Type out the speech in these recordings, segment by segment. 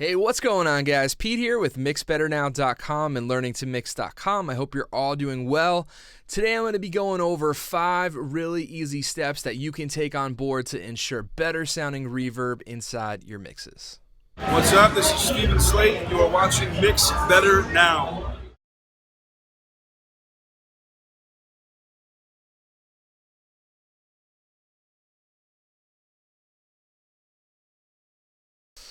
Hey, what's going on, guys? Pete here with mixbetternow.com and learningtomix.com. I hope you're all doing well. Today I'm going to be going over 5 really easy steps that you can take on board to ensure better sounding reverb inside your mixes. What's up? This is Steven Slate, and you are watching Mix Better Now.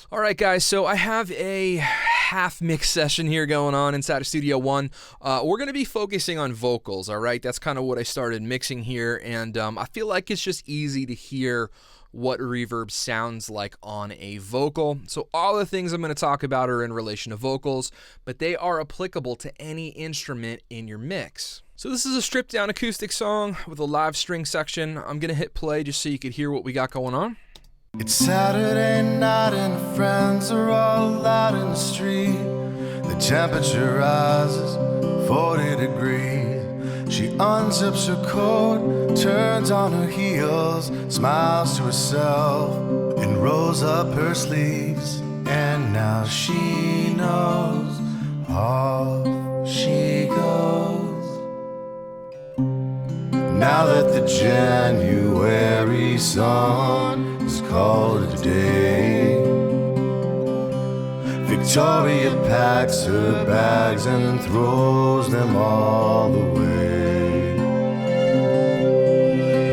All right, guys, so I have a half mix session here going on inside of Studio One. We're going to be focusing on vocals, all right? That's kind of what I started mixing here, and I feel like it's just easy to hear what reverb sounds like on a vocal. So all the things I'm going to talk about are in relation to vocals, but they are applicable to any instrument in your mix. So this is a stripped down acoustic song with a live string section. I'm going to hit play just so you could hear what we got going on. It's Saturday night and her friends are all out in the street. The temperature rises 40 degrees. She unzips her coat, turns on her heels, smiles to herself and rolls up her sleeves. And now she knows, off she goes. Now that the January sun is called a day, Victoria packs her bags and throws them all away.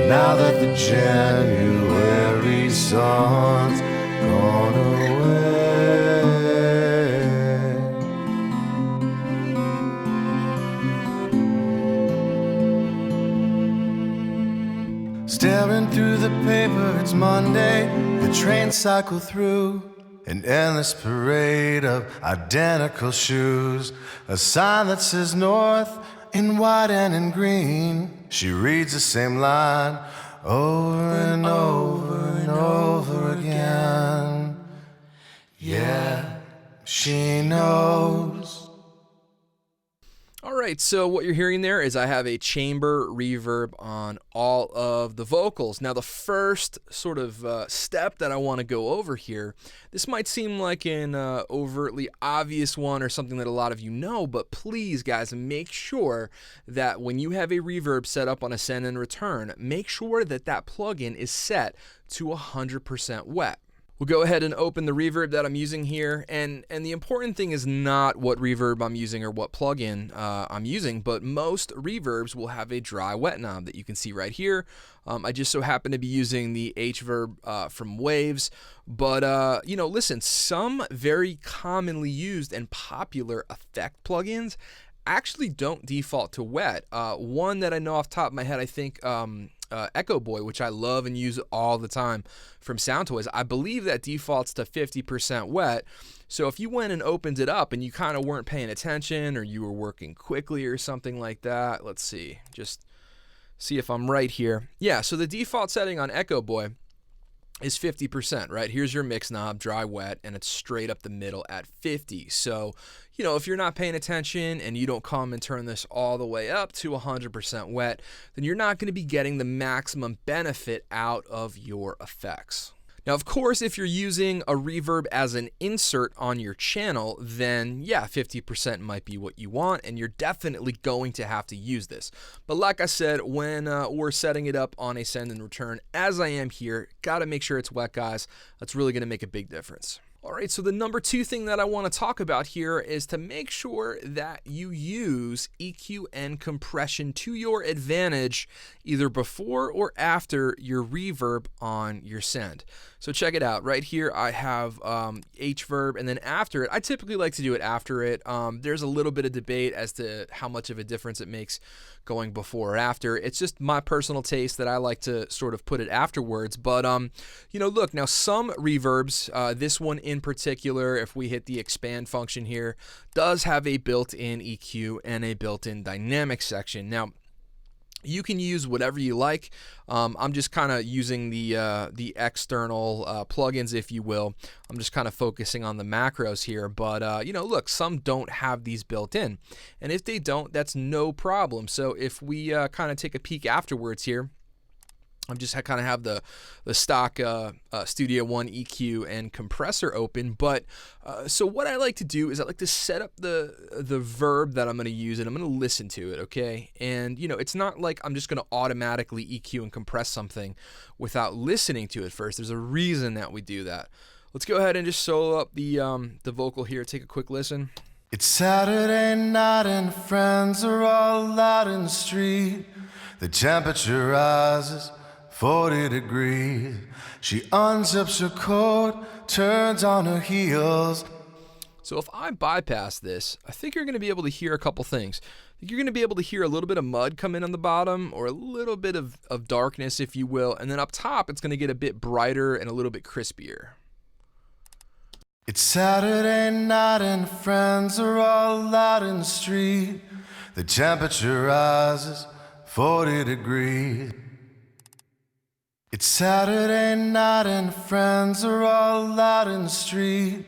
Now that the January sun's gone away. Staring through the paper, it's Monday. The trains cycle through an endless parade of identical shoes. A sign that says north in white and in green. She reads the same line over and over and over again. Yeah, she knows. All right, so what you're hearing there is I have a chamber reverb on all of the vocals. Now, the first sort of step that I want to go over here, this might seem like an overtly obvious one or something that a lot of you know, but please, guys, make sure that when you have a reverb set up on a send and return, make sure that that plugin is set to 100% wet. We'll go ahead and open the reverb that I'm using here, and the important thing is not what reverb I'm using or what plugin I'm using, but most reverbs will have a dry wet knob that you can see right here. I just so happen to be using the H-verb from Waves, but listen, some very commonly used and popular effect plugins actually don't default to wet. One that I know off the top of my head, I think Echo Boy, which I love and use all the time from Soundtoys, I believe that defaults to 50% wet. So if you went and opened it up and you kind of weren't paying attention or you were working quickly or something like that, let's see, just see if I'm right here. Yeah, so the default setting on Echo Boy is 50%, right? Here's your mix knob, dry wet, and it's straight up the middle at 50. So, if you're not paying attention and you don't come and turn this all the way up to 100% wet, then you're not going to be getting the maximum benefit out of your effects. Now, of course, if you're using a reverb as an insert on your channel, then yeah, 50% might be what you want, and you're definitely going to have to use this. But like I said, when we're setting it up on a send and return, as I am here, gotta make sure it's wet, guys. That's really gonna make a big difference. All right, so the number 2 thing that I want to talk about here is to make sure that you use EQ and compression to your advantage either before or after your reverb on your send. So check it out. Right here I have H-verb, and then after it, I typically like to do it after it. There's a little bit of debate as to how much of a difference it makes going before or after. It's just my personal taste that I like to sort of put it afterwards. But, look, now some reverbs, this one in particular, if we hit the expand function here, does have a built-in EQ and a built-in dynamic section. Now, you can use whatever you like. I'm just kind of using the external plugins, if you will. I'm just kind of focusing on the macros here. But, look, some don't have these built in. And if they don't, that's no problem. So if we kind of take a peek afterwards here, I'm just kind of have the stock Studio One EQ and compressor open. But so what I like to do is I like to set up the verb that I'm going to use, and I'm going to listen to it, okay? And it's not like I'm just going to automatically EQ and compress something without listening to it first. There's a reason that we do that. Let's go ahead and just solo up the vocal here. Take a quick listen. It's Saturday night and friends are all out in the street. The temperature rises 40 degrees. She unzips her coat, turns on her heels. So if I bypass this, I think you're going to be able to hear a couple things. I think you're going to be able to hear a little bit of mud come in on the bottom, or a little bit of darkness, if you will. And then up top, it's going to get a bit brighter and a little bit crispier. It's Saturday night and friends are all out in the street. The temperature rises 40 degrees. It's Saturday night and friends are all out in the street.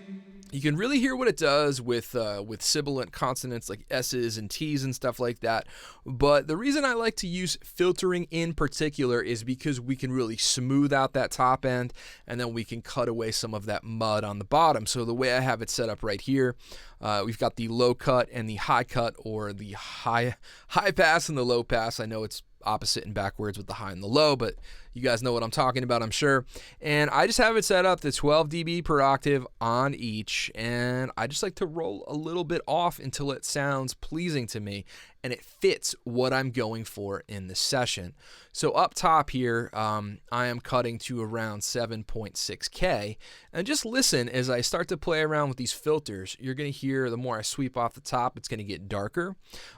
You can really hear what it does with sibilant consonants like S's and T's and stuff like that. But the reason I like to use filtering in particular is because we can really smooth out that top end, and then we can cut away some of that mud on the bottom. So the way I have it set up right here, we've got the low cut and the high cut, or the high pass and the low pass. I know it's opposite and backwards with the high and the low, but you guys know what I'm talking about, I'm sure. And I just have it set up to 12 dB per octave on each, and I just like to roll a little bit off until it sounds pleasing to me and it fits what I'm going for in the session. So up top here, I am cutting to around 7.6K, and just listen as I start to play around with these filters. You're going to hear the more I sweep off the top, it's going to get darker,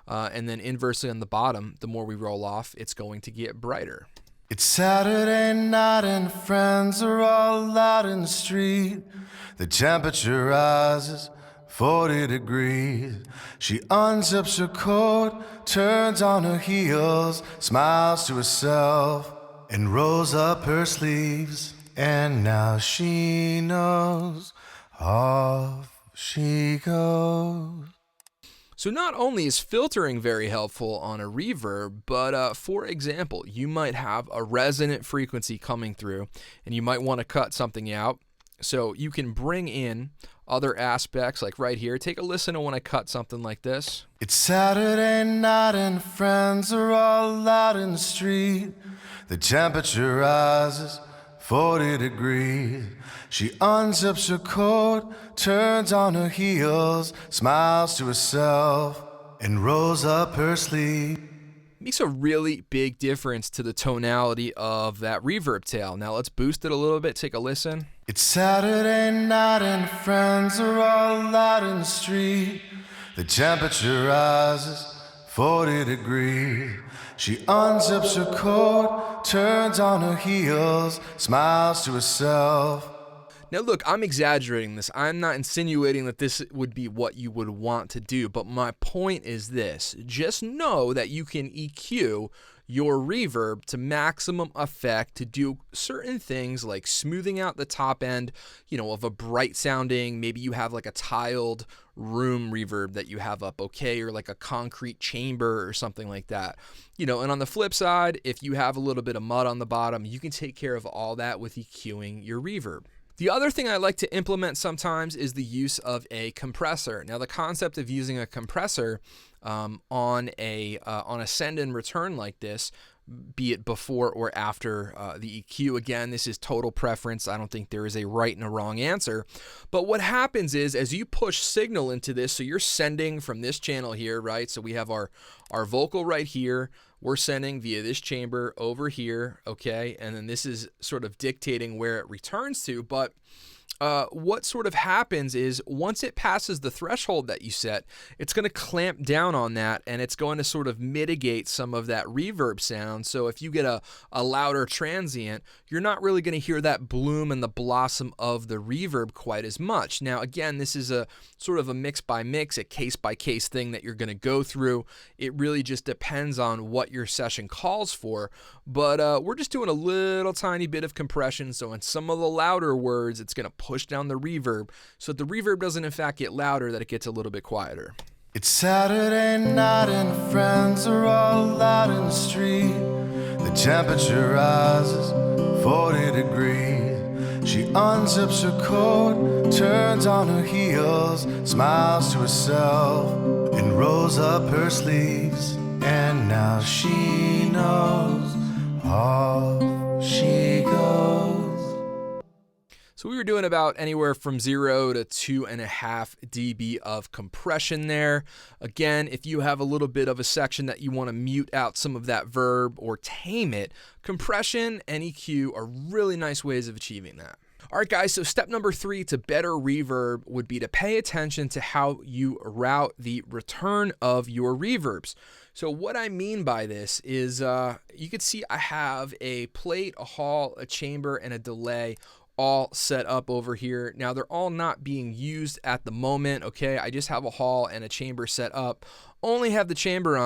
and then inversely on the bottom, the more we roll off, it's going to get brighter. It's Saturday night and friends are all out in the street. The temperature rises 40 degrees. She unzips her coat, turns on her heels, smiles to herself, and rolls up her sleeves. And now she knows, off she goes. So not only is filtering very helpful on a reverb, but for example, you might have a resonant frequency coming through, and you might want to cut something out. So you can bring in other aspects, like right here. Take a listen to when I cut something like this. It's Saturday night and friends are all out in the street. The temperature rises 40 degrees. She unzips her coat, turns on her heels, smiles to herself, and rolls up her sleeve. Makes a really big difference to the tonality of that reverb tail. Now let's boost it a little bit. Take a listen. It's Saturday night and friends are all out in the street. The temperature rises 40 degrees. She unzips her coat, turns on her heels, smiles to herself. Now look, I'm exaggerating this. I'm not insinuating that this would be what you would want to do, but my point is this. Just know that you can EQ your reverb to maximum effect to do certain things like smoothing out the top end, of a bright sounding, maybe you have like a tiled room reverb that you have up, okay, or like a concrete chamber or something like that. And on the flip side, if you have a little bit of mud on the bottom, you can take care of all that with EQing your reverb. The other thing I like to implement sometimes is the use of a compressor. Now, the concept of using a compressor on a send and return like this, be it before or after the EQ. Again, this is total preference. I don't think there is a right and a wrong answer. But what happens is, as you push signal into this, so you're sending from this channel here, right? So we have our vocal right here. We're sending via this chamber over here, okay? And then this is sort of dictating where it returns to. But what sort of happens is once it passes the threshold that you set, it's going to clamp down on that, and it's going to sort of mitigate some of that reverb sound. So if you get a louder transient, you're not really going to hear that bloom and the blossom of the reverb quite as much. Now, again, this is a sort of a mix by mix, a case by case thing that you're going to go through. It really just depends on what your session calls for. But we're just doing a little tiny bit of compression. So in some of the louder words, it's going to push down the reverb so that the reverb doesn't in fact get louder, that it gets a little bit quieter. It's Saturday night and friends are all out in the street. The temperature rises 40 degrees. She unzips her coat, turns on her heels, smiles to herself, and rolls up her sleeves. And now she knows, off she goes. So we were doing about anywhere from 0 to 2.5 dB of compression there. Again, if you have a little bit of a section that you want to mute out some of that verb or tame it, compression and EQ are really nice ways of achieving that. All right, guys, so step number 3 to better reverb would be to pay attention to how you route the return of your reverbs. So what I mean by this is you can see I have a plate, a hall, a chamber, and a delay all set up over here. Now they're all not being used at the moment, okay? I just have a hall and a chamber set up. Only have the chamber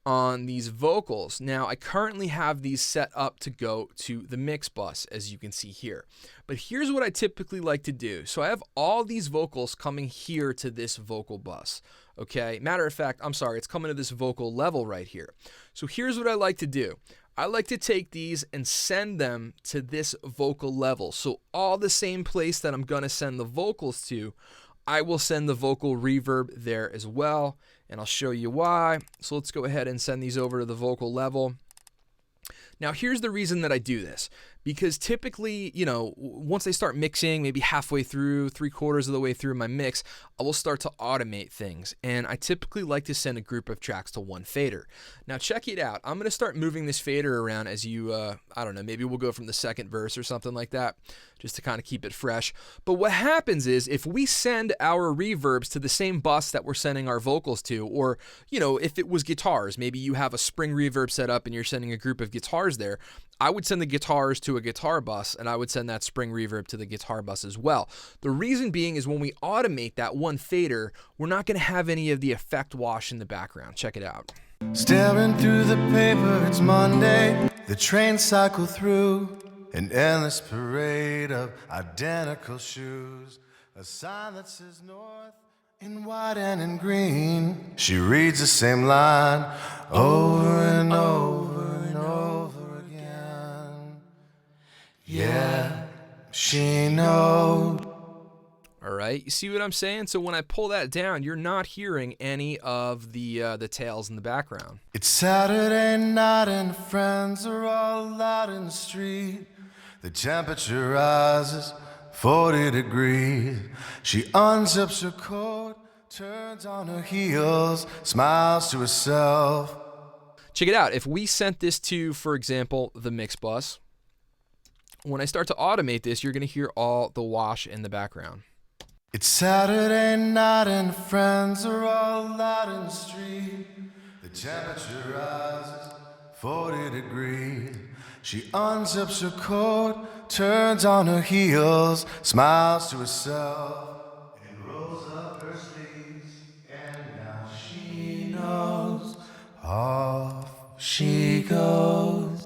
on these vocals. Now I currently have these set up to go to the mix bus, as you can see here. But here's what I typically like to do. So I have all these vocals coming here to this vocal bus, okay? Matter of fact, I'm sorry, it's coming to this vocal level right here. So here's what I like to do. I like to take these and send them to this vocal level. So all the same place that I'm going to send the vocals to, I will send the vocal reverb there as well. And I'll show you why. So let's go ahead and send these over to the vocal level. Now here's the reason that I do this. Because typically, you know, once I start mixing, maybe halfway through, 3/4 of the way through my mix, I will start to automate things. And I typically like to send a group of tracks to one fader. Now check it out. I'm going to start moving this fader around as you, I don't know, maybe we'll go from the second verse or something like that, just to kind of keep it fresh. But what happens is if we send our reverbs to the same bus that we're sending our vocals to, or, you know, if it was guitars, maybe you have a spring reverb set up and you're sending a group of guitars there, I would send the guitars to a guitar bus, and I would send that spring reverb to the guitar bus as well. The reason being is when we automate that one fader, we're not going to have any of the effect wash in the background. Check it out. Staring through the paper, it's Monday. The trains cycle through an endless parade of identical shoes. A sign that says north in white and in green. She reads the same line over and over and over again. Yeah, she knows. All right, you see what I'm saying? So when I pull that down, you're not hearing any of the tails in the background. It's Saturday night and friends are all out in the street. The temperature rises 40 degrees. She unzips her coat, turns on her heels, smiles to herself. Check it out. If we sent this to, for example, the mix bus, when I start to automate this, you're going to hear all the wash in the background. It's Saturday night and friends are all out in the street. The temperature rises 40 degrees. She unzips her coat, turns on her heels, smiles to herself, and rolls up her sleeves. And now she knows, off she goes.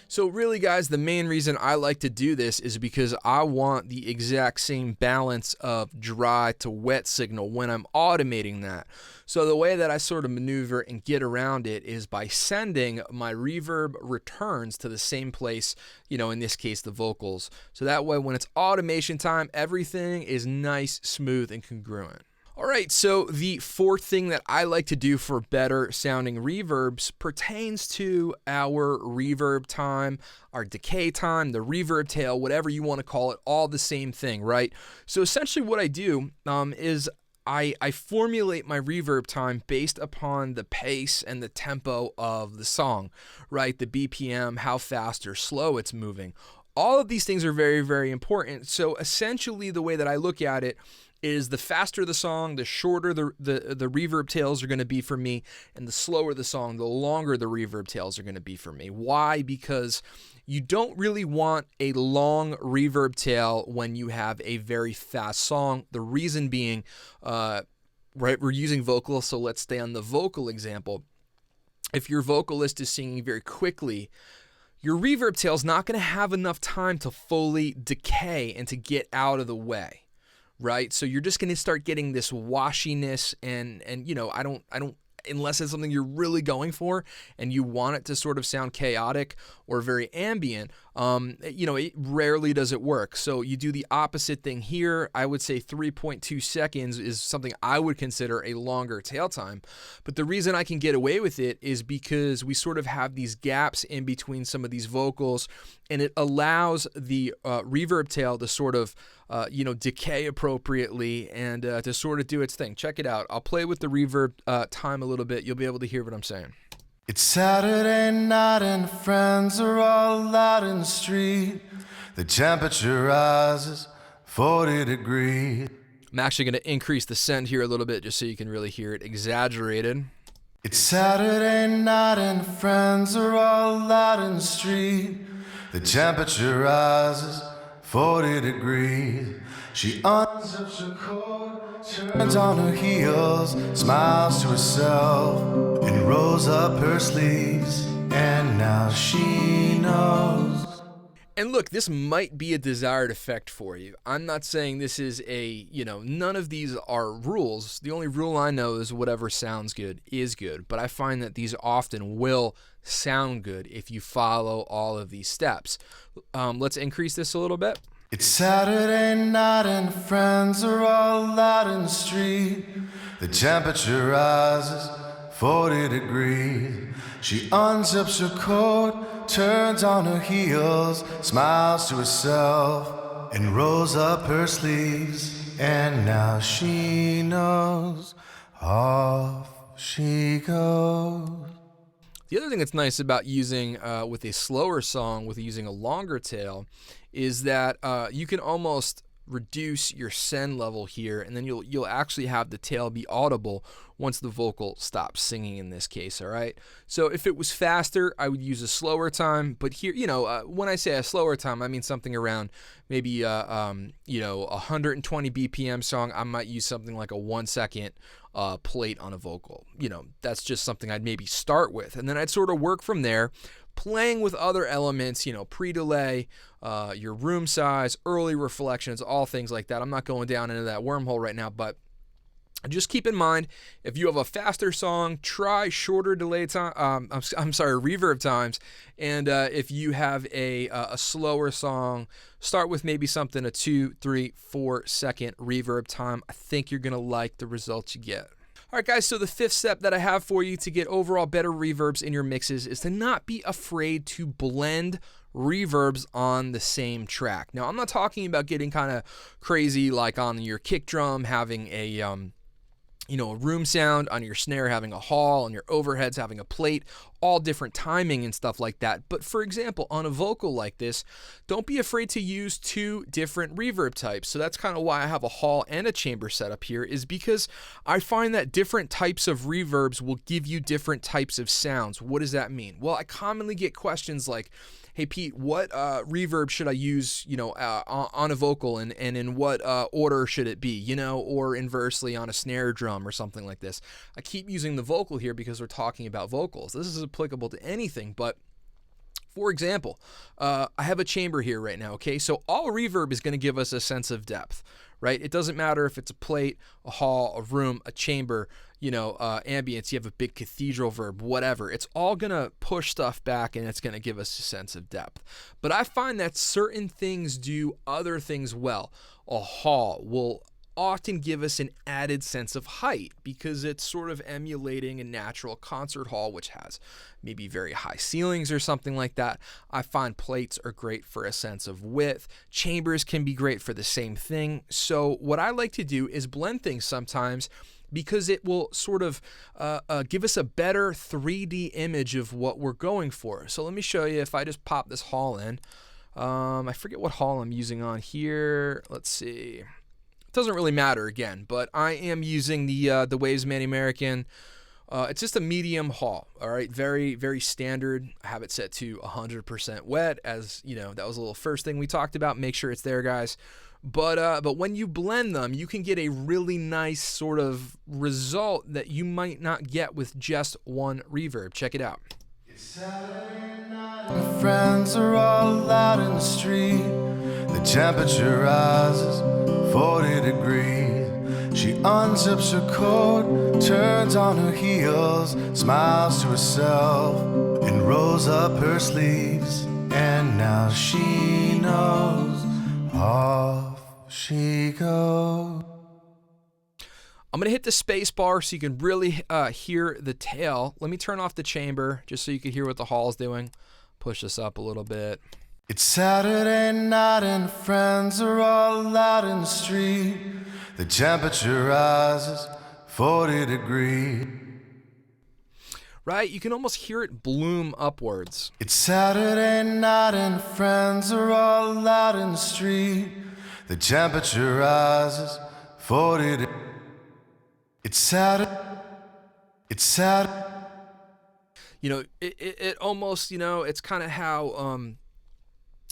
So really, guys, the main reason I like to do this is because I want the exact same balance of dry to wet signal when I'm automating that. So the way that I sort of maneuver and get around it is by sending my reverb returns to the same place, you know, in this case, the vocals. So that way, when it's automation time, everything is nice, smooth, and congruent. All right, so the fourth thing that I like to do for better sounding reverbs pertains to our reverb time, our decay time, the reverb tail, whatever you want to call it, all the same thing, right? So essentially what I do is I formulate my reverb time based upon the pace and the tempo of the song, right? The BPM, how fast or slow it's moving. All of these things are very, very important. So essentially the way that I look at it is the faster the song, the shorter the reverb tails are going to be for me, and the slower the song, the longer the reverb tails are going to be for me. Why? Because you don't really want a long reverb tail when you have a very fast song. The reason being, right, we're using vocals, so let's stay on the vocal example. If your vocalist is singing very quickly, your reverb tail is not going to have enough time to fully decay and to get out of the way. Right, so you're just going to start getting this washiness, and you know, I don't unless it's something you're really going for and you want it to sort of sound chaotic or very ambient, it rarely does it work. So you do the opposite thing here. I would say 3.2 seconds is something I would consider a longer tail time. But the reason I can get away with it is because we sort of have these gaps in between some of these vocals, and it allows the reverb tail to sort of decay appropriately and to sort of do its thing. Check it out. I'll play with the reverb time a little bit. You'll be able to hear what I'm saying. It's Saturday night and friends are all out in the street. The temperature rises 40 degrees. I'm actually going to increase the send here a little bit just so you can really hear it exaggerated. It's Saturday night and friends are all out in the street. The temperature rises 40 degrees. She unzips her coat, turns on her heels, smiles to herself, and rolls up her sleeves. And now she knows. And look, this might be a desired effect for you. I'm not saying this is none of these are rules. The only rule I know is whatever sounds good is good. But I find that these often will sound good if you follow all of these steps. Let's increase this a little bit. It's Saturday night and friends are all out in the street. The temperature rises 40 degrees. She unzips her coat, turns on her heels, smiles to herself, and rolls up her sleeves. And now she knows, off she goes. The other thing that's nice about using with a slower song, with using a longer tail, is that you can almost reduce your send level here, and then you'll actually have the tail be audible once the vocal stops singing in this case. All right. So if it was faster, I would use a slower time. But here, when I say a slower time, I mean something around maybe 120 BPM song. I might use something like a 1 second plate on a vocal. That's just something I'd maybe start with, and then I'd sort of work from there, playing with other elements, pre-delay, your room size, early reflections, all things like that. I'm not going down into that wormhole right now, but just keep in mind, if you have a faster song, try shorter delay time. Reverb times, and if you have a slower song, start with maybe something a 2, 3, 4 second reverb time. I think you're gonna like the results you get. All right, guys, so the fifth step that I have for you to get overall better reverbs in your mixes is to not be afraid to blend reverbs on the same track. Now, I'm not talking about getting kind of crazy like on your kick drum, having a room sound, on your snare having a hall, on your overheads having a plate, all different timing and stuff like that. But for example, on a vocal like this, don't be afraid to use 2 different reverb types. So that's kind of why I have a hall and a chamber setup here, is because I find that different types of reverbs will give you different types of sounds. What does that mean? Well, I commonly get questions like, hey Pete, what reverb should I use, on a vocal, and in what order should it be, or inversely on a snare drum or something like this. I keep using the vocal here because we're talking about vocals. This is applicable to anything, but for example, I have a chamber here right now, okay? So all reverb is going to give us a sense of depth, right? It doesn't matter if it's a plate, a hall, a room, a chamber, ambience, you have a big cathedral verb, whatever. It's all going to push stuff back, and it's going to give us a sense of depth. But I find that certain things do other things well. A hall will often give us an added sense of height because it's sort of emulating a natural concert hall, which has maybe very high ceilings or something like that. I find plates are great for a sense of width. Chambers can be great for the same thing. So what I like to do is blend things sometimes, because it will sort of give us a better 3D image of what we're going for. So let me show you. If I just pop this hall in, I forget what hall I'm using on here. Let's see. It doesn't really matter again, but I am using the Waves Man American. It's just a medium hall, all right? Very, very standard. I have it set to 100% wet, as that was a little first thing we talked about. Make sure it's there, guys. But when you blend them, you can get a really nice sort of result that you might not get with just one reverb. Check it out. It's Saturday night and friends are all out in the street. The temperature rises 40 degrees. She unzips her coat, turns on her heels, smiles to herself, and rolls up her sleeves. And now she knows, off she goes. I'm going to hit the space bar so you can really hear the tail. Let me turn off the chamber just so you can hear what the hall's doing. Push this up a little bit. It's Saturday night and friends are all out in the street. The temperature rises 40 degrees. Right? You can almost hear it bloom upwards. It's Saturday night and friends are all out in the street. The temperature rises 40 degrees. It's Saturday. It's Saturday. You know, it almost, you know, it's kind of how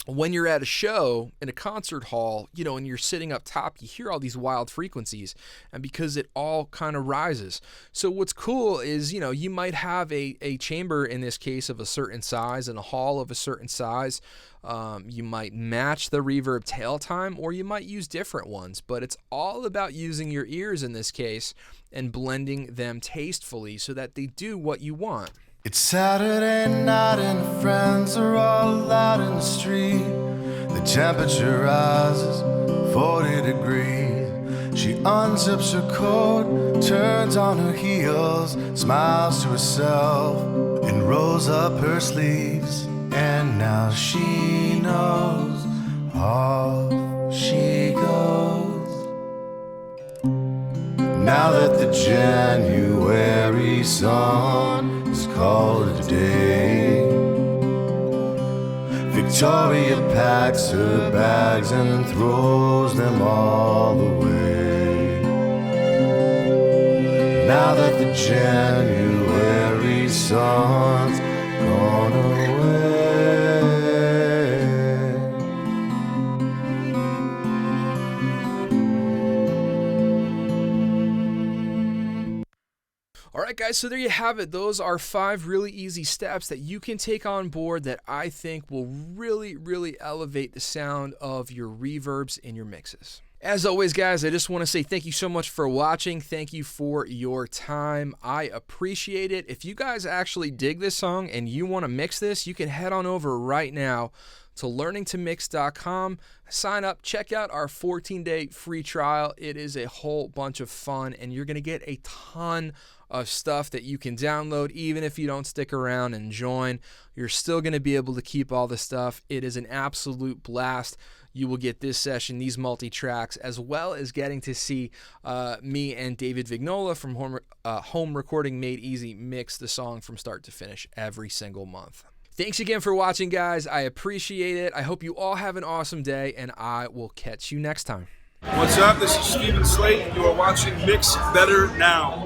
when you're at a show in a concert hall, you know, and you're sitting up top, you hear all these wild frequencies, and because it all kind of rises. So what's cool is, you know, you might have a chamber in this case of a certain size and a hall of a certain size. You might match the reverb tail time, or you might use different ones, but it's all about using your ears in this case and blending them tastefully so that they do what you want. It's Saturday night and friends are all out in the street. The temperature rises 40 degrees. She unzips her coat, turns on her heels, smiles to herself, and rolls up her sleeves. And now she knows, off she goes. Now that the January sun is called a day, Victoria packs her bags and throws them all away. Now that the January sun's gone away. All right, guys, so there you have it. Those are 5 really easy steps that you can take on board that I think will really, really elevate the sound of your reverbs in your mixes. As always, guys, I just want to say thank you so much for watching. Thank you for your time. I appreciate it. If you guys actually dig this song and you want to mix this, you can head on over right now to learningtomix.com. Sign up, check out our 14-day free trial. It is a whole bunch of fun, and you're going to get a ton of stuff that you can download. Even if you don't stick around and join, you're still going to be able to keep all the stuff. It is an absolute blast. You will get this session, these multi-tracks, as well as getting to see me and David Vignola from Home Recording Made Easy mix the song from start to finish every single month. Thanks again for watching, guys. I appreciate it. I hope you all have an awesome day, and I will catch you next time. What's up? This is Stephen Slate, and you are watching Mix Better Now.